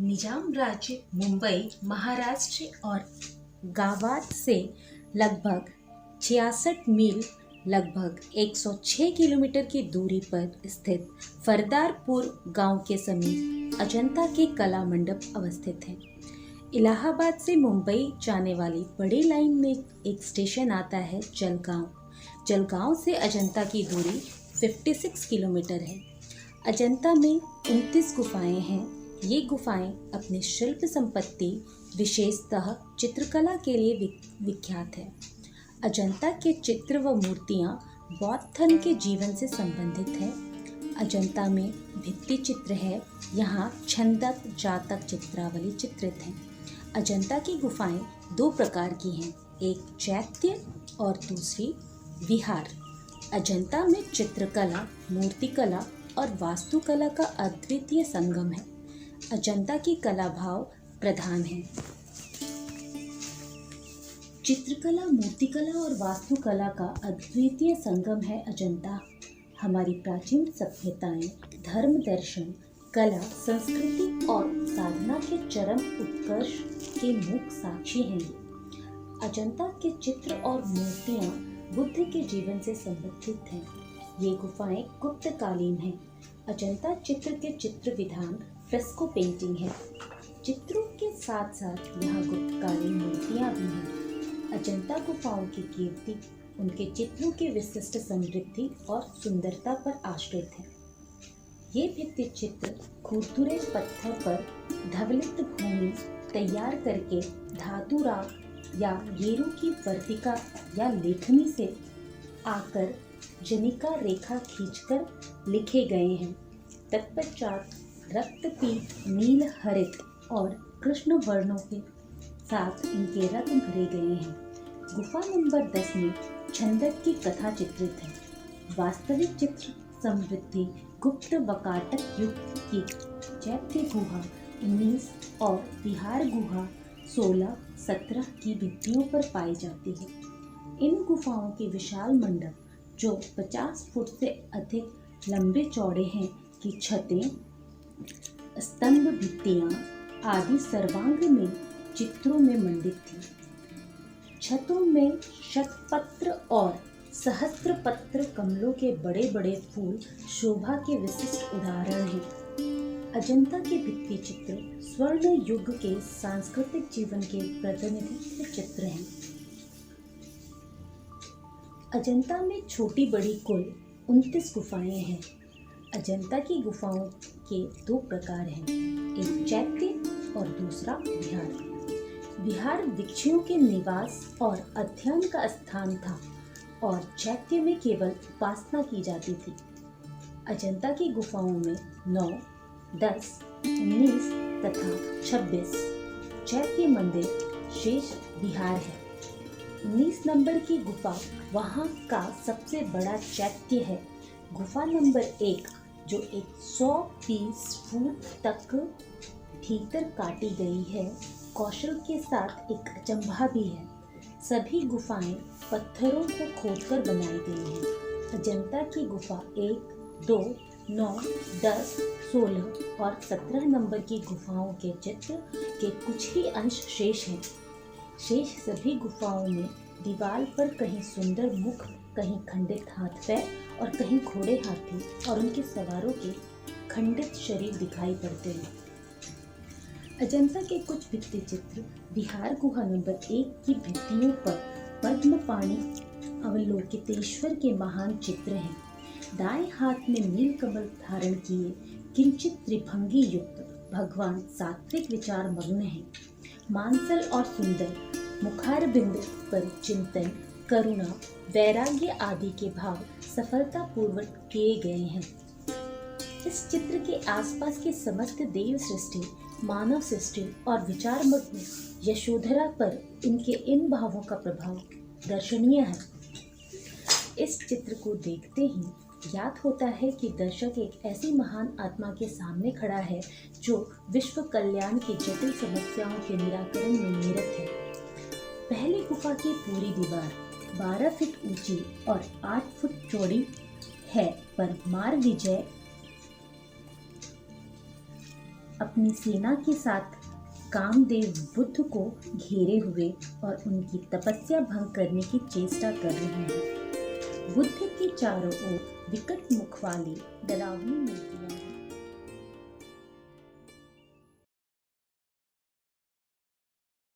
निजाम राज्य मुंबई, महाराष्ट्र और गावात से लगभग 66 मील लगभग 106 किलोमीटर की दूरी पर स्थित फरदारपुर गांव के समीप अजंता के कला मंडप अवस्थित है। इलाहाबाद से मुंबई जाने वाली बड़ी लाइन में एक स्टेशन आता है जलगांव। जलगांव से अजंता की दूरी 56 किलोमीटर है। अजंता में 29 गुफाएं हैं। ये गुफाएं अपनी शिल्प संपत्ति, विशेषतः चित्रकला के लिए विख्यात है। अजंता के चित्र व मूर्तियां बौद्ध धर्म के जीवन से संबंधित है। अजंता में भित्ति चित्र है। यहाँ छंदक, जातक, चित्रावली चित्रित हैं। अजंता की गुफाएं दो प्रकार की हैं, एक चैत्य और दूसरी विहार। अजंता में चित्रकला, मूर्तिकला और वास्तुकला का अद्वितीय संगम है। अजंता की कला भाव प्रधान है। चित्रकला, मूर्तिकला और वास्तुकला का अद्वितीय संगम है अजंता। हमारी प्राचीन सभ्यताएं धर्म, दर्शन, कला, संस्कृति और साधना के चरम उत्कर्ष के मूक साक्षी हैं। अजंता के चित्र और मूर्तियां बुद्ध के जीवन से संबंधित हैं। ये गुफाएं गुप्तकालीन हैं। अजंता चित्र के चित्र विधान फ्रेस्को पेंटिंग है। चित्रों के साथ साथ यहाँ गुप्तकालीन मूर्तियाँ भी हैं। अजंता गुफाओं की कीर्ति उनके चित्रों की विशिष्ट समृद्धि और सुंदरता पर आश्रित है। ये भित्ति चित्र खुरदुरे पत्थर पर धवलित भूमि तैयार करके धातु राग या गेरू की वर्तिका या लेखनी से आकर जनिका रेखा खींचकर लिखे गए हैं। तत्पश्चात रक्तपीत, नील, हरित और कृष्ण वर्णों के साथ इनके रत्न भरे गए हैं। गुफा नंबर 10 में छंदक की कथा चित्रित है। वास्तविक चित्र समृद्धि गुप्त वकाटक युग की चैत्य गुहा 19 और विहार गुहा 16-17 की भित्तियों पर पाई जाती है। इन गुफाओं के विशाल मंडप जो 50 फुट से अधिक लंबे चौड़े हैं की छतें, स्तंभ, भित्तियां आदि सर्वांग में चित्रों में मंडित थी। छतों में शतपत्र और सहस्त्रपत्र कमलों के बड़े बड़े फूल शोभा के विशिष्ट उदाहरण हैं। अजंता के भित्ति चित्र स्वर्ण युग के सांस्कृतिक जीवन के प्रतिनिधित्व चित्र हैं। अजंता में छोटी बड़ी कुल 29 गुफाएं हैं। अजंता की गुफाओं के दो प्रकार हैं, एक चैत्य और दूसरा विहार। विहार भिक्षुओं के निवास और अध्ययन का स्थान था और चैत्य में केवल उपासना की जाती थी। अजंता की गुफाओं में 9, 10, 19 तथा 26 चैत्य मंदिर, शेष विहार है। 19 नंबर की गुफा वहाँ का सबसे बड़ा चैत्य है। गुफा नंबर 1 जो 120 फुट तक भीतर काटी गई है, कौशल के साथ एक अचंभा भी है। सभी गुफाएं पत्थरों को खोदकर बनाई गई हैं। अजंता की गुफा 1, 2, 9, 10, 16 और 17 नंबर की गुफाओं के चित्र के कुछ ही अंश शेष हैं। शेष सभी गुफाओं में दीवार पर कहीं सुंदर मुख, कहीं खंडित हाथ पैर और कहीं घोड़े, हाथी और उनके सवारों के खंडित शरीर दिखाई पड़ते हैं। अजंता के कुछ भित्ति चित्र विहार गुहा नंबर 1 की भित्तियों पर पद्मपाणि अवलोकितेश्वर के महान चित्र हैं। दाएं हाथ में नीलकमल धारण किए किंचित त्रिभंगी युक्त भगवान सात्विक विचार मग्न हैं। मांसल और सुंदर मुखारबिंद पर चिंतन, करुणा, वैराग्य आदि के भाव सफलतापूर्वक किए गए हैं। इस चित्र के आसपास की समस्त देव सृष्टि, मानव सृष्टि और विचारमग्न यशोधरा पर इनके इन भावों का प्रभाव दर्शनीय है। इस चित्र को देखते ही याद होता है कि दर्शक एक ऐसी महान आत्मा के सामने खड़ा है जो विश्व कल्याण की जटिल समस्याओं के निराकरण में निरत है। पहली गुफा की पूरी दीवार 12 फीट ऊंची और 8 फुट चौड़ी है, पर मार विजय अपनी सेना के साथ कामदेव बुद्ध को घेरे हुए और उनकी तपस्या भंग करने की चेष्टा कर रहे हैं। बुद्ध के चारों ओर विकट मुख वाली डरावनी मूर्तियां